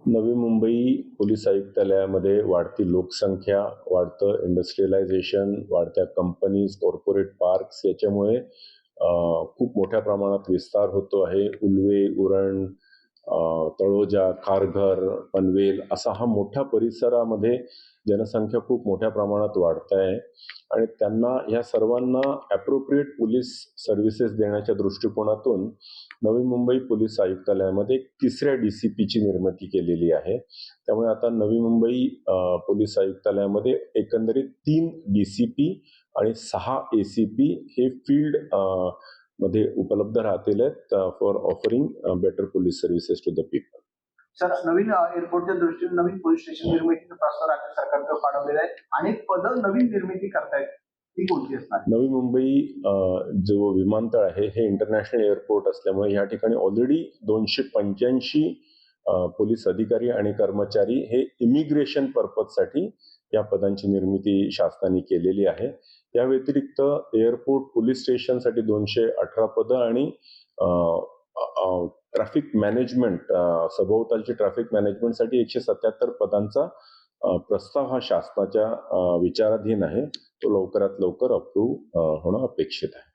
Navi Mumbai police आयुक्तालयामध्ये वाढती लोकसंख्या, वाढतं इंडस्ट्रियलायझेशन, वाढत्या कंपनीज, कॉर्पोरेट पार्क्स याच्यामुळे खूप मोठ्या प्रमाणात विस्तार होतो आहे. उल्वे, उरण, तळोजा, खारघर, पनवेल असा हा मोठ्या परिसरामध्ये जनसंख्या खूप मोठ्या प्रमाणात वाढत आहे आणि त्यांना ह्या सर्वांना अप्रोप्रिएट पोलीस सर्व्हिसेस देण्याच्या दृष्टिकोनातून नवी मुंबई पोलीस आयुक्तालयामध्ये एक तिसऱ्या डीसीपीची निर्मिती केलेली आहे. त्यामुळे आता नवी मुंबई पोलीस आयुक्तालयामध्ये एकंदरीत 3 डीसीपी आणि 6 एसीपी हे फील्ड मध्ये उपलब्ध राहतील for offering better police services to the people. Sir, नवीन एअरपोर्टच्या दृष्टीने नवीन पोलीस स्टेशन निर्मितीचा प्रस्ताव राज्य सरकारकडे पाठवलेला आहे. अनेक पदं नवीन निर्मिती करतायत, ती कोणती असणार? नवी मुंबई जो विमानतळ आहे हे इंटरनॅशनल एअरपोर्ट असल्यामुळे या ठिकाणी ऑलरेडी 285 पोलीस अधिकारी आणि कर्मचारी हे इमिग्रेशन पर्पजसाठी या पदांची निर्मिती शासनाने केलेली आहे. या व्यतिरिक्त एअरपोर्ट पोलीस स्टेशनसाठी 218 पदं आणि ट्रॅफिक मॅनेजमेंट सभोवतालची ट्रॅफिक मॅनेजमेंटसाठी 177 पदांचा प्रस्ताव हा शासनाच्या विचाराधीन आहे. तो लवकरात लवकर अप्रूव्ह होणं अपेक्षित आहे.